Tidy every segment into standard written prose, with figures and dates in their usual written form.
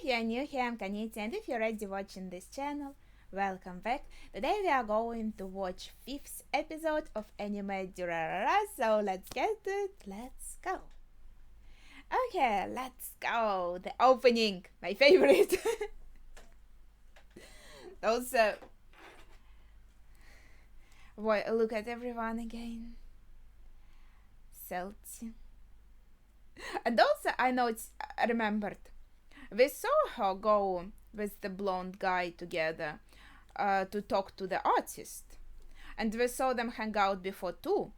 you are new here, I'm Kanita, and if you're already watching this channel, welcome back. Today we are going to watch 5th episode of anime Durarara, so let's get to it, let's go. Okay, let's go. The opening, my favorite. Also, look at everyone again. Salty. And also, I remembered. We saw her go with the blonde guy together to talk to the artist. And we saw them hang out before too.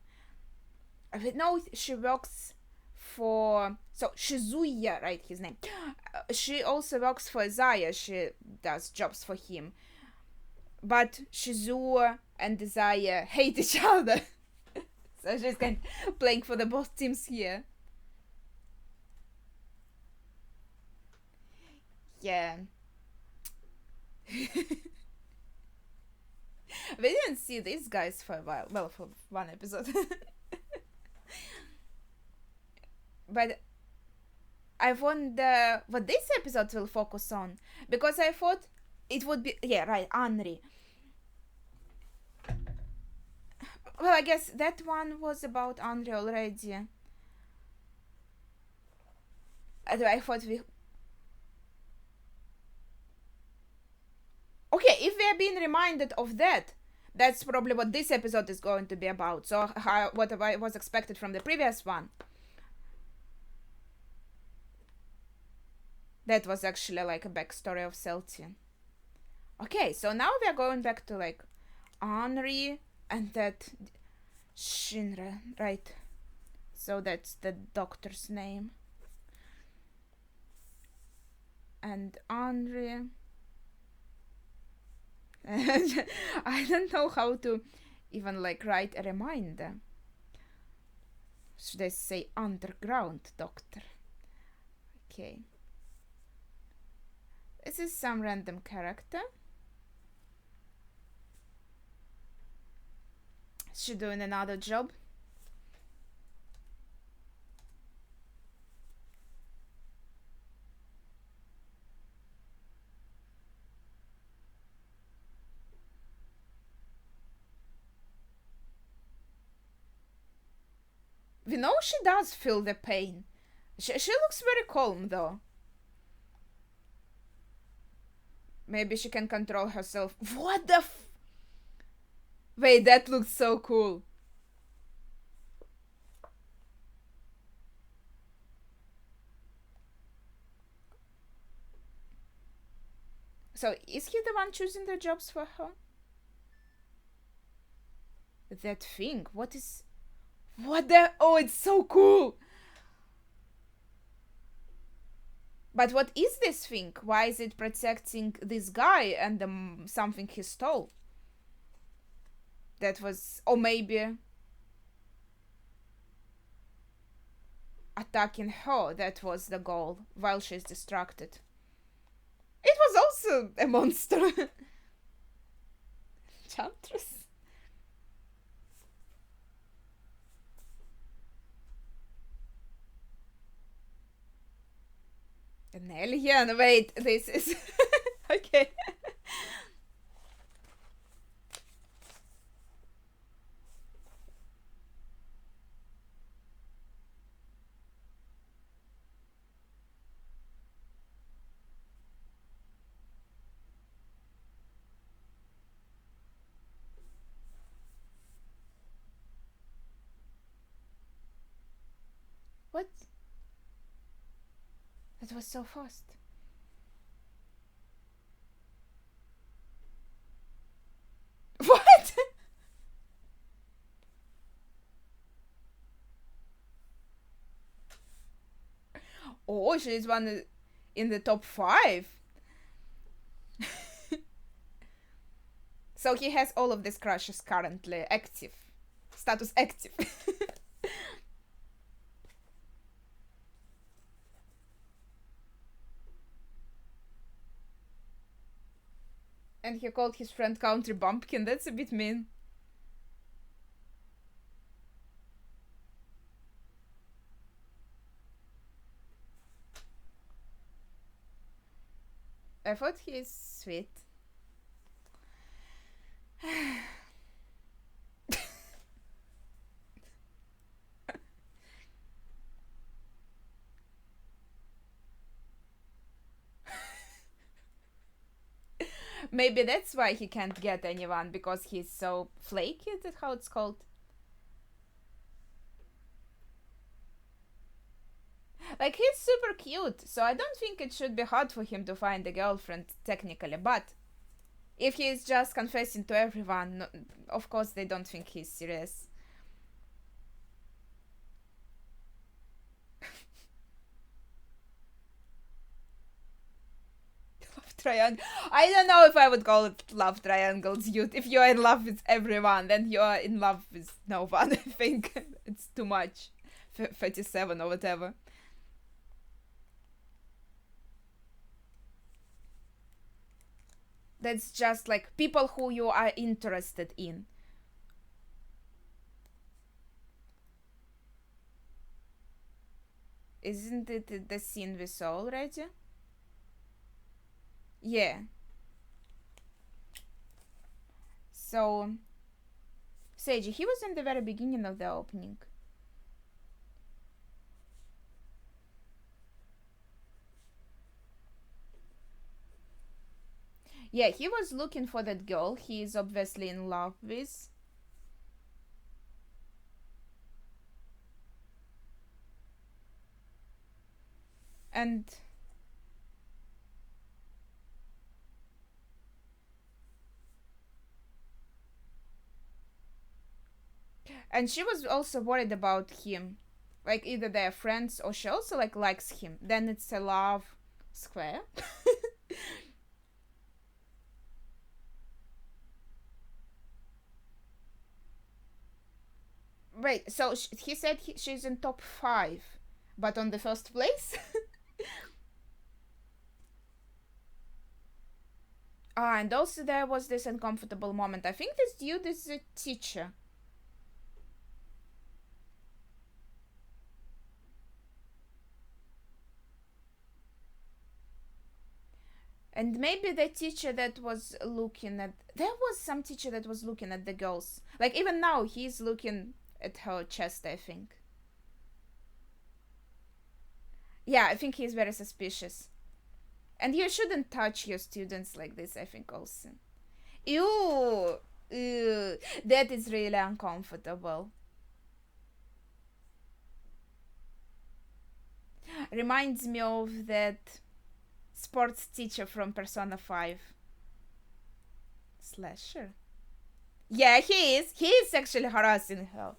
We know she works for... So, Shizuya, right, his name. She also works for Zaya. She does jobs for him. But Shizuya and Zaya hate each other. So she's kind of playing for the both teams here. Yeah. We didn't see these guys for a while. Well, for one episode. But I wonder what this episode will focus on. Because I thought it would be... Yeah, right, Henri. Well, I guess that one was about Henri already. I thought we... Okay, if we are being reminded of that, that's probably what this episode is going to be about. So, what I was expected from the previous one. That was actually like a backstory of Celtian. Okay, so now we are going back to like Henri and that Shinra, right? So that's the doctor's name. And Henri... I don't know how to even like write a reminder. Should I say underground doctor? Okay. This is some random character. Is she doing another job? We know she does feel the pain. She looks very calm though. Maybe she can control herself. What the Wait, that looks so cool. So, is he the one choosing the jobs for her? That thing, what is... What the... Oh, it's so cool! But what is this thing? Why is it protecting this guy and something he stole? That was... Or maybe... attacking her, that was the goal, while she's distracted. It was also a monster. Chantress. An alien? Wait, this is... Okay. What? That was so fast. What? Oh, she's one in the top 5. So he has all of these crushes currently active. Status active. And he called his friend Country Bumpkin. That's a bit mean. I thought he's sweet. Maybe that's why he can't get anyone, because he's so flaky. Is that how it's called? Like, he's super cute, so I don't think it should be hard for him to find a girlfriend, technically, but if he's just confessing to everyone, no, of course they don't think he's serious. Love triangle. I don't know if I would call it love triangle, dude. If you're in love with everyone, then you're in love with no one. I think it's too much. 37 or whatever. That's just like people who you are interested in. Isn't it the scene we saw already? Yeah. So, Seiji, he was in the very beginning of the opening. Yeah, he was looking for that girl he is obviously in love with. And she was also worried about him. Like, either they're friends or she also like likes him. Then it's a love square. Wait, so he said she's in top 5, but on the first place? And also there was this uncomfortable moment. I think this dude is a teacher. And maybe the teacher that was looking at... There was some teacher that was looking at the girls. Like, even now, he's looking at her chest, I think. Yeah, I think he's very suspicious. And you shouldn't touch your students like this, I think, also. Ew! Ew. That is really uncomfortable. Reminds me of that sports teacher from Persona 5. Slasher. Yeah, he is. He is sexually harassing her.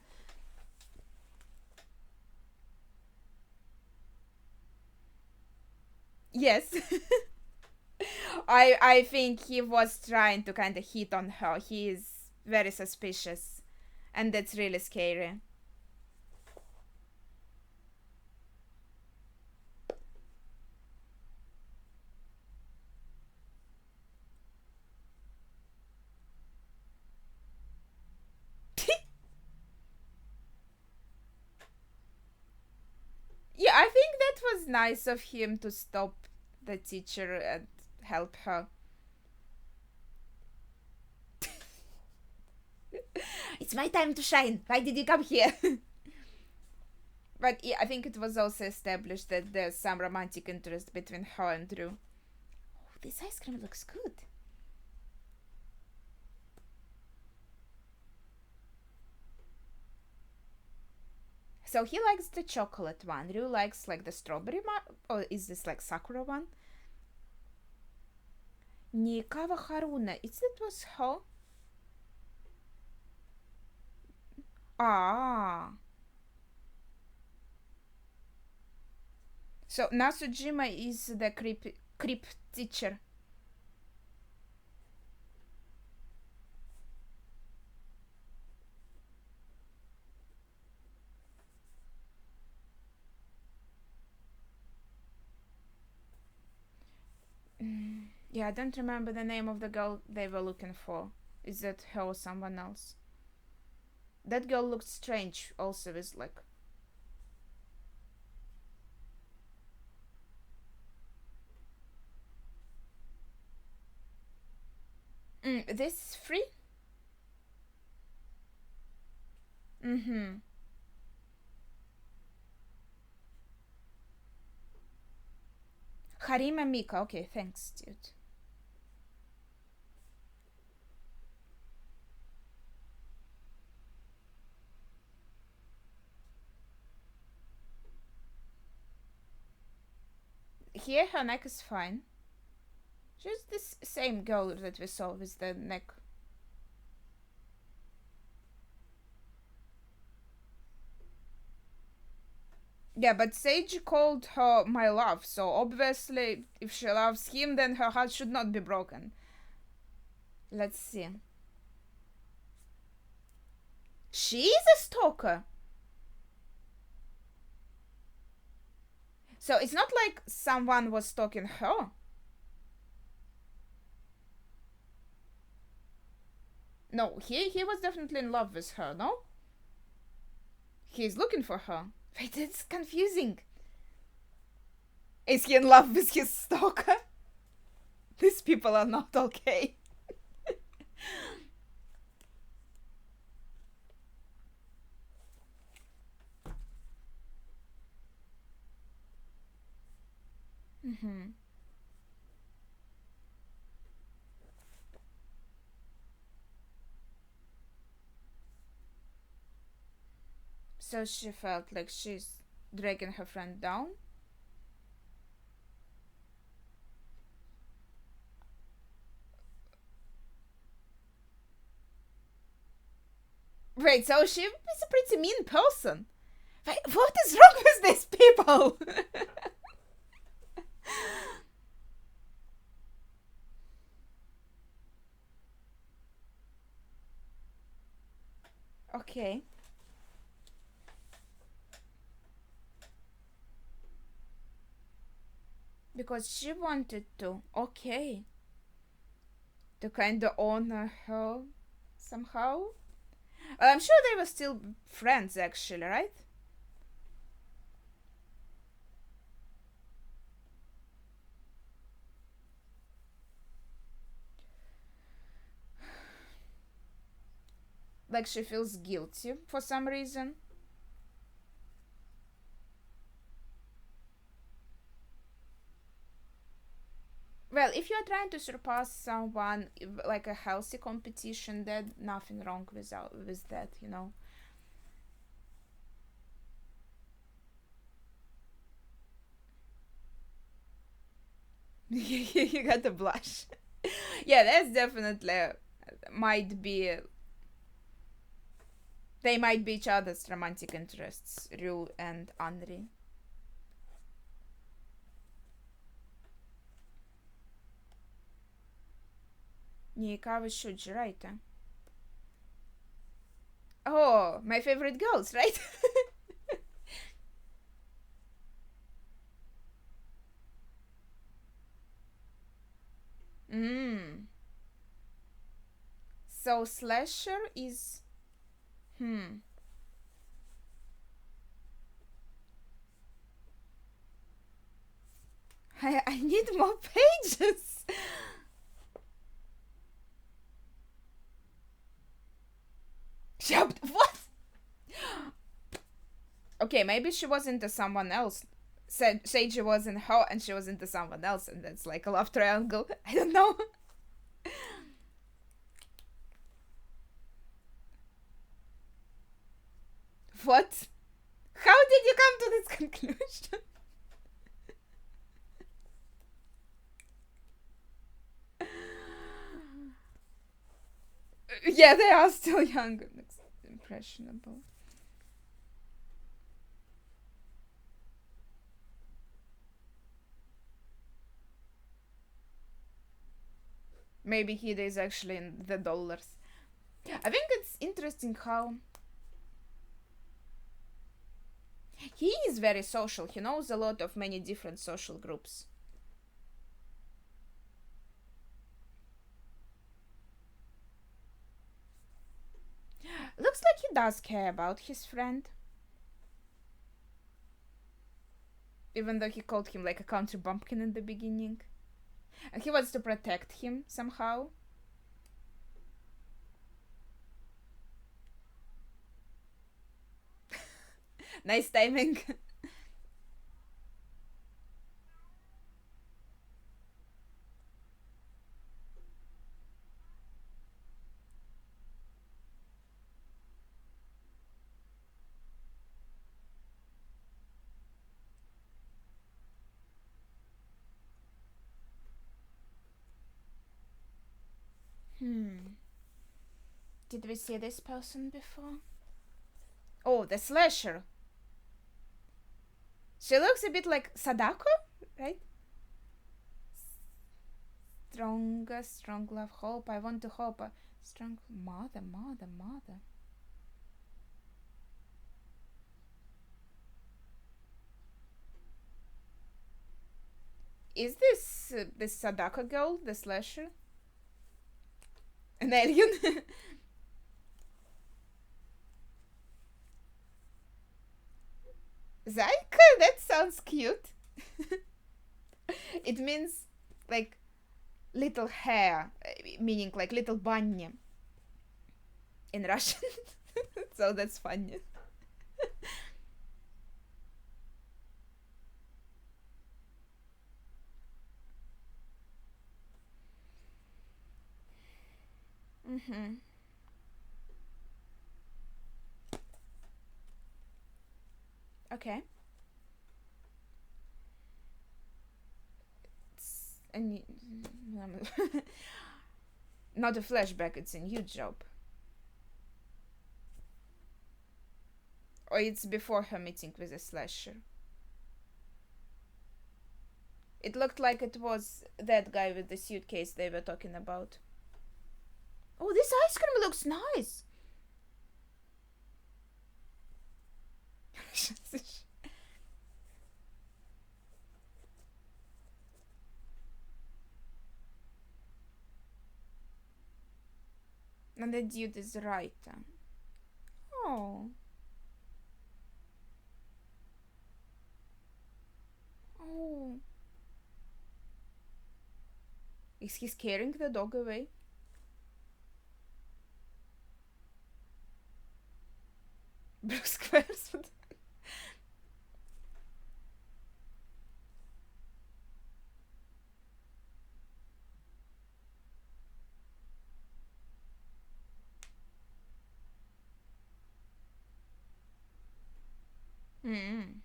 Yes. I think he was trying to kind of hit on her. He is very suspicious. And that's really scary. Yeah, I think that was nice of him to stop the teacher and help her. It's my time to shine. Why did you come here? But yeah, I think it was also established that there's some romantic interest between her and Drew. Oh, this ice cream looks good. So he likes the chocolate one. Ryu likes like the strawberry one, or is this like sakura one? Nikawa Haruna. Is that was her? Ah. So Nasujima is the creep teacher. Yeah, I don't remember the name of the girl they were looking for. Is that her or someone else? That girl looked strange also with like... This is free? Mm-hmm. Harima Mika. Okay, thanks, dude. Here, her neck is fine. She's this same girl that we saw with the neck. Yeah, but Sage called her my love, so obviously, if she loves him, then her heart should not be broken. Let's see. She is a stalker. So it's not like someone was stalking her. No, he was definitely in love with her, no? He's looking for her. Wait, it's confusing. Is he in love with his stalker? These people are not okay. Mm-hmm. So she felt like she's dragging her friend down. Wait, so she is a pretty mean person. Wait, what is wrong with these people? Okay. Because she wanted to. Okay. To kind of honor her somehow. I'm sure they were still friends, actually, right? Like she feels guilty for some reason. Well, if you're trying to surpass someone like a healthy competition, then nothing wrong with that, you know. You got the blush. Yeah, that's definitely might be. They might be each other's romantic interests, Ryu and Henri. Ніяка Shuji, right? Oh, my favorite girls, right? Mm. So slasher is I need more pages. What? Okay, maybe she was into someone else. Seiji was in her and she was into someone else, and that's like a love triangle. I don't know. What? How did you come to this conclusion? Yeah, they are still young and impressionable. Maybe he is actually in the dollars. I think it's interesting how he is very social. He knows a lot of many different social groups. Looks like he does care about his friend. Even though he called him like a country bumpkin in the beginning. And he wants to protect him somehow. Nice timing. Hmm. Did we see this person before? Oh, the slasher. She looks a bit like Sadako, right? Stronger, strong love, hope. I want to hope. Strong mother, mother, mother. Is this Sadako girl the slasher? An alien? Zaika? That sounds cute. It means like little hair, meaning like little bunny in Russian. So that's funny. Mm-hmm. Okay. It's a new, not a flashback, it's a new job. Or it's before her meeting with a slasher. It looked like it was that guy with the suitcase they were talking about. Oh, this ice cream looks nice. And the dude is right. Oh. Oh. Is he scaring the dog away? Bruce Squares. Mm.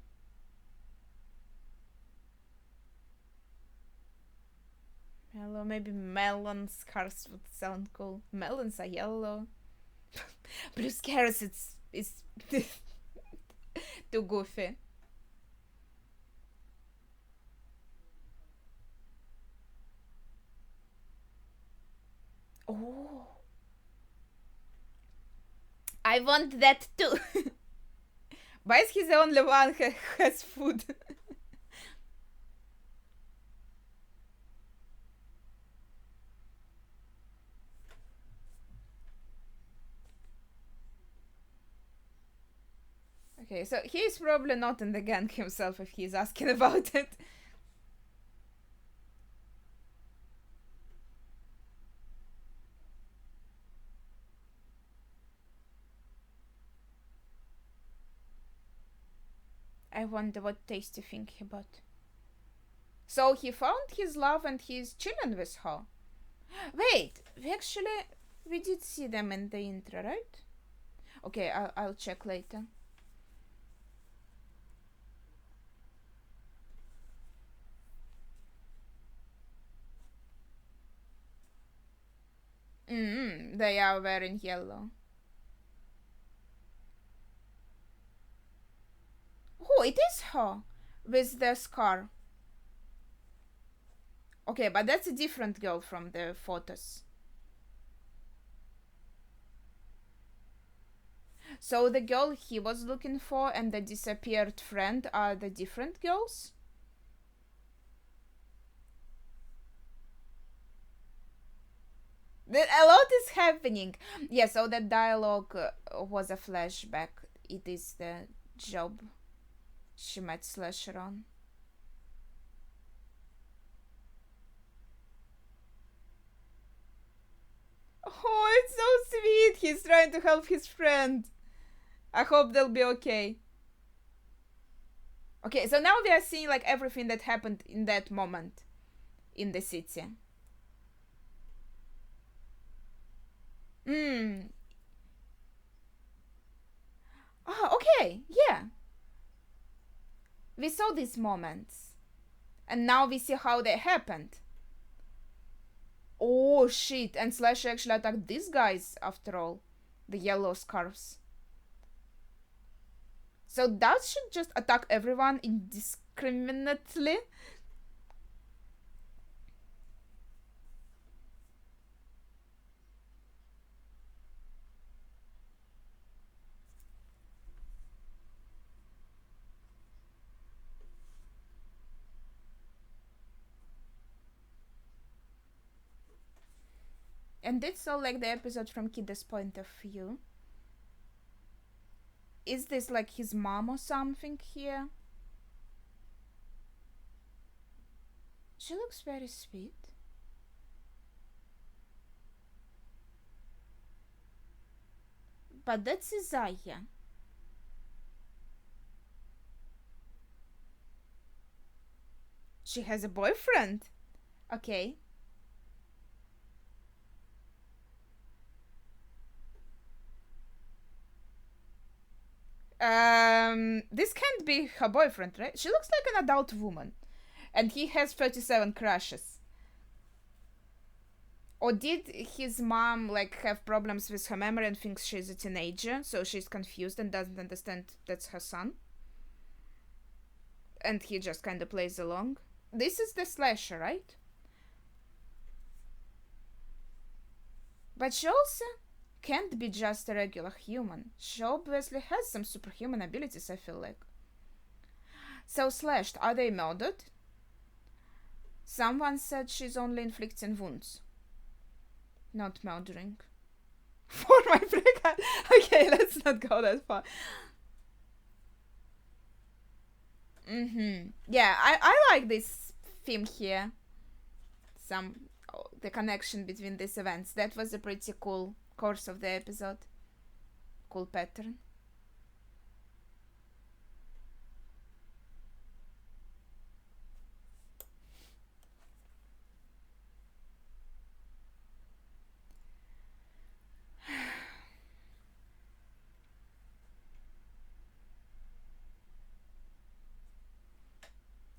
Hello, maybe melon scars would sound cool. Melons are yellow. Bruce carrots, it's too goofy. Oh, I want that too. Why is he the only one who has food? Okay, so he's probably not in the gang himself if he's asking about it. I wonder what Tasty think about. So he found his love and he's chilling with her. Wait, we did see them in the intro, right? Okay, I'll check later. They are wearing yellow. Oh, it is her with the scar. Okay, but that's a different girl from the photos. So the girl he was looking for and the disappeared friend are the different girls? A lot is happening. Yeah, so that dialogue was a flashback. It is the job she met Slasher on. Oh, it's so sweet. He's trying to help his friend. I hope they'll be okay. Okay, so now we are seeing like everything that happened in that moment in the city. Mm. Oh, okay, yeah. We saw these moments, and now we see how they happened. Oh shit! And Slash actually attacked these guys after all, the yellow scarves. So does she just attack everyone indiscriminately? And it's all like the episode from Kid's point of view. Is this like his mom or something here? She looks very sweet. But that's Isaiah. She has a boyfriend. Okay. This can't be her boyfriend, right? She looks like an adult woman. And he has 37 crushes. Or did his mom like have problems with her memory and thinks she's a teenager, so she's confused and doesn't understand that's her son? And he just kind of plays along. This is the slasher, right? But she also can't be just a regular human. She obviously has some superhuman abilities, I feel like. So, Slashed, are they murdered? Someone said she's only inflicting wounds, not murdering. For my freak out. Okay, let's not go that far. Yeah, I like this theme here. The connection between these events. That was a pretty cool course of the episode. Cool pattern.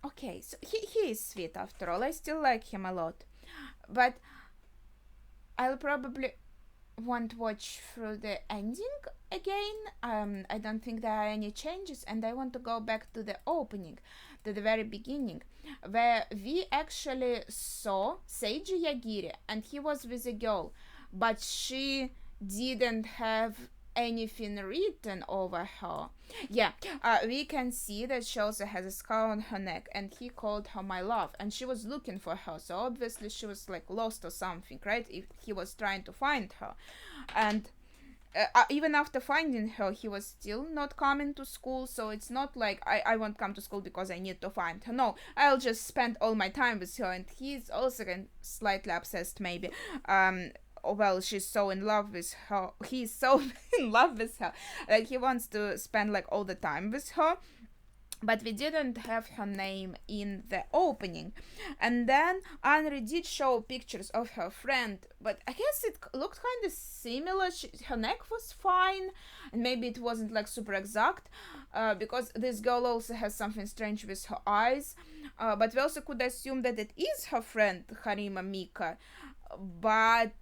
Okay, so he is sweet after all. I still like him a lot. But I'll probably won't watch through the ending again. I don't think there are any changes, and I want to go back to the opening, to the very beginning, where we actually saw Seiji Yagiri, and he was with a girl, but she didn't have anything written over her. Yeah, we can see that she also has a scar on her neck, and he called her my love, and she was looking for her, so obviously she was like lost or something, right? If he was trying to find her, and even after finding her, he was still not coming to school. So it's not like I won't come to school because I need to find her. No, I'll just spend all my time with her. And he's also slightly obsessed, maybe. Well, she's so in love with her. He's so in love with her. Like, he wants to spend like all the time with her. But we didn't have her name in the opening. And then Henri did show pictures of her friend, but I guess it looked kind of similar. Her neck was fine, and maybe it wasn't like super exact, because this girl also has something strange with her eyes. But we also could assume that it is her friend Harima Mika, but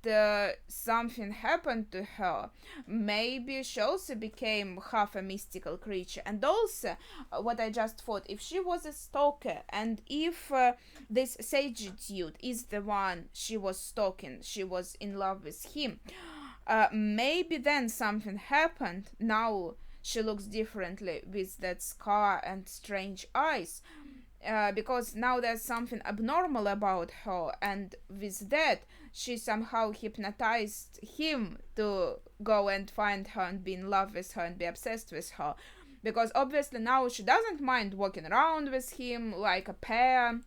something happened to her. Maybe she also became half a mystical creature. And also, what I just thought, if she was a stalker, and if this Seiji dude is the one she was stalking, she was in love with him, maybe then something happened. Now she looks differently with that scar and strange eyes. Because now there's something abnormal about her, and with that, she somehow hypnotized him to go and find her and be in love with her and be obsessed with her. Because obviously now she doesn't mind walking around with him like a pair.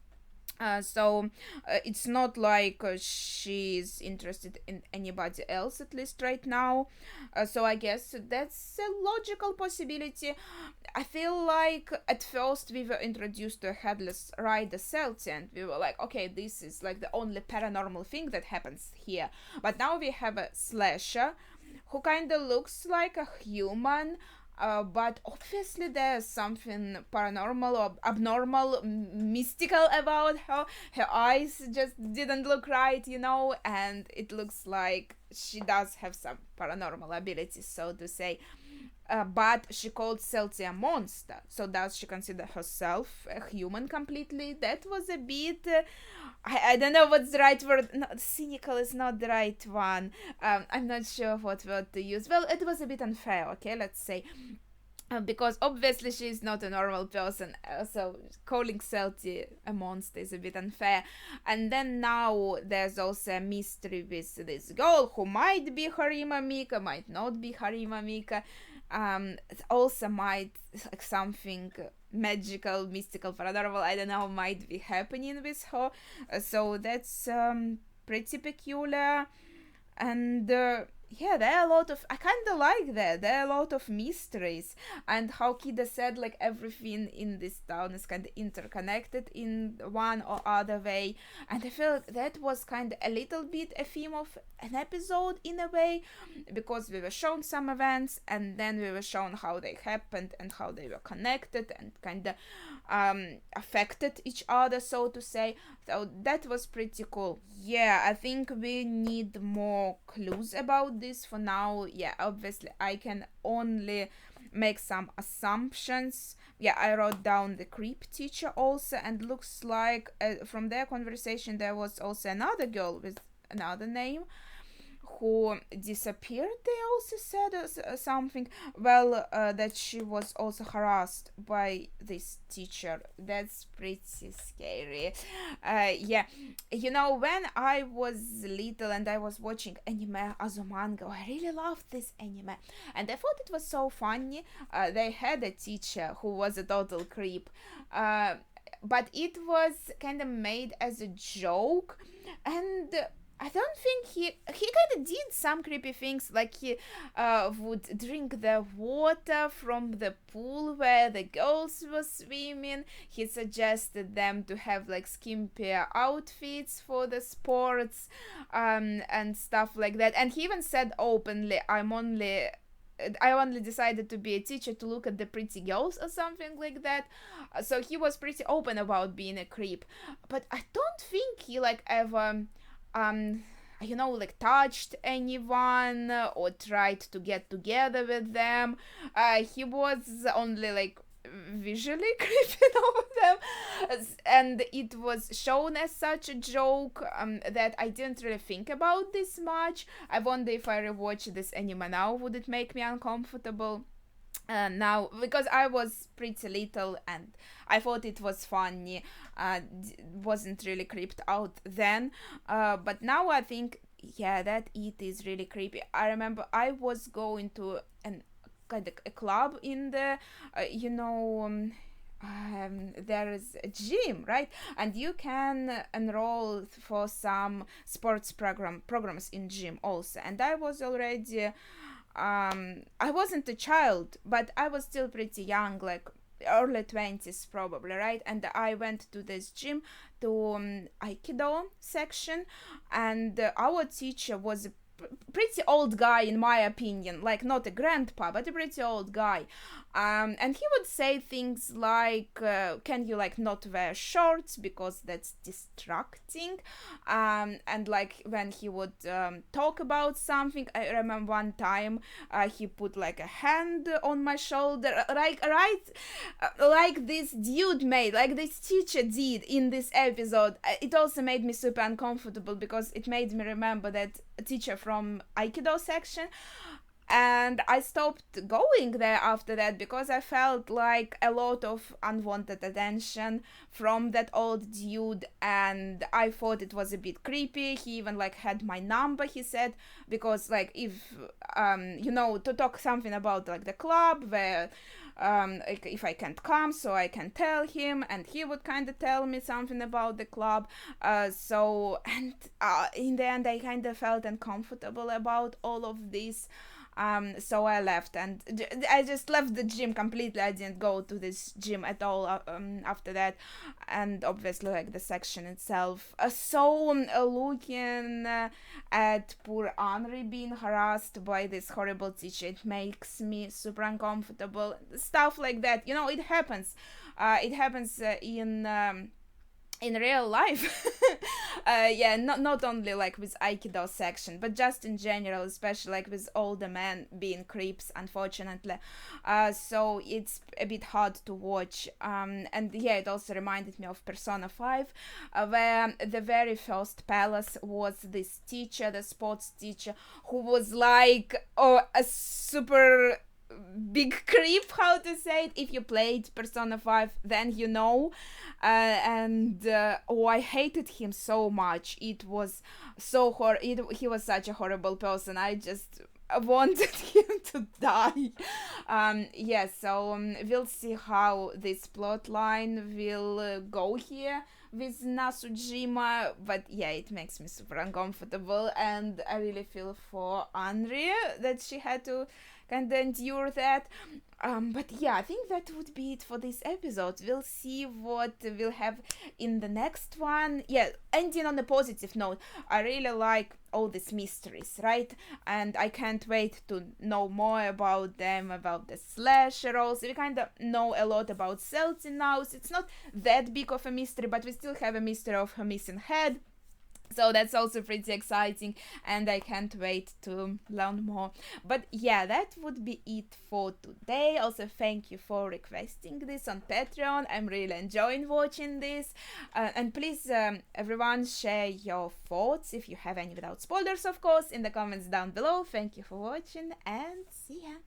It's not like she's interested in anybody else, at least right now. So I guess that's a logical possibility. I feel like at first we were introduced to a headless rider Celtic, and we were like, okay, this is like the only paranormal thing that happens here. But now we have a slasher who kind of looks like a human, but obviously there's something paranormal or abnormal, mystical about her. Her eyes just didn't look right, and it looks like she does have some paranormal abilities, so to say. But she called Celtia a monster. So does she consider herself a human completely? That was a bit. I don't know what's the right word. No, cynical is not the right one. I'm not sure what word to use. Well, it was a bit unfair, okay, let's say. Because obviously she's not a normal person, so calling Celti a monster is a bit unfair. And then now there's also a mystery with this girl who might be Harima Mika, might not be Harima Mika. It also might, like, something magical, mystical, paranormal, I don't know, might be happening with her. So that's pretty peculiar. And yeah, there are a lot of, I kind of like that, there are a lot of mysteries, and how Kida said, like, everything in this town is kind of interconnected in one or other way. And I feel that was kind of a little bit a theme of an episode in a way, because we were shown some events and then we were shown how they happened and how they were connected and kind of affected each other, so to say. So that was pretty cool. Yeah, I think we need more clues about this for now. Yeah, obviously I can only make some assumptions. Yeah, I wrote down the creep teacher also, and looks like from their conversation there was also another girl with another name who disappeared. They also said something, well, that she was also harassed by this teacher. That's pretty scary. Yeah, when I was little and I was watching anime as a manga, I really loved this anime, and I thought it was so funny. They had a teacher who was a total creep, but it was kind of made as a joke, and I don't think he kind of did some creepy things, like he would drink the water from the pool where the girls were swimming. He suggested them to have like skimpier outfits for the sports, and stuff like that. And he even said openly, I only decided to be a teacher to look at the pretty girls or something like that. So he was pretty open about being a creep. But I don't think he like ever like touched anyone or tried to get together with them. He was only like visually creeping over them, and it was shown as such a joke, that I didn't really think about this much. I wonder if I rewatch this anime now, would it make me uncomfortable? Now, because I was pretty little and I thought it was funny, wasn't really creeped out then, but now I think, yeah, that it is really creepy. I remember I was going to an kind of a club in the there is a gym, right? And you can enroll for some sports programs in gym also. And I was already I wasn't a child, but I was still pretty young, like early 20s probably, right? And I went to this gym, to Aikido section, and our teacher was a pretty old guy, in my opinion, like not a grandpa, but a pretty old guy. And he would say things like, can you like not wear shorts because that's distracting? And like when he would talk about something, I remember one time he put like a hand on my shoulder, like this dude made, like this teacher did in this episode. It also made me super uncomfortable because it made me remember that teacher from Aikido section, and I stopped going there after that because I felt like a lot of unwanted attention from that old dude, and I thought it was a bit creepy. He even like had my number, he said, because like if to talk something about like the club where like if I can't come, so I can tell him, and he would kind of tell me something about the club. In the end, I kind of felt uncomfortable about all of this. So I left, and I just left the gym completely. I didn't go to this gym at all after that, and obviously like the section itself. Looking at poor Henri being harassed by this horrible teacher, it makes me super uncomfortable. Stuff like that, it happens. It happens in real life. Not only like with aikido section, but just in general, especially like with older men being creeps, unfortunately. So it's a bit hard to watch. And yeah, it also reminded me of Persona 5, where the very first palace was this teacher, the sports teacher, who was like a super big creep, how to say it. If you played Persona 5, then I hated him so much. It was so he was such a horrible person. I just wanted him to die. We'll see how this plot line will go here with Nasujima, but yeah, it makes me super uncomfortable, and I really feel for Andrea that she had to kind of endure that. But yeah, I think that would be it for this episode. We'll see what we'll have in the next one. Yeah, ending on a positive note, I really like all these mysteries, right? And I can't wait to know more about them, about the slasher also. We kind of know a lot about Celtic now, so it's not that big of a mystery, but we still have a mystery of her missing head. So that's also pretty exciting, and I can't wait to learn more. But yeah, that would be it for today. Also, thank you for requesting this on Patreon. I'm really enjoying watching this. And please, everyone, share your thoughts, if you have any without spoilers, of course, in the comments down below. Thank you for watching, and see ya!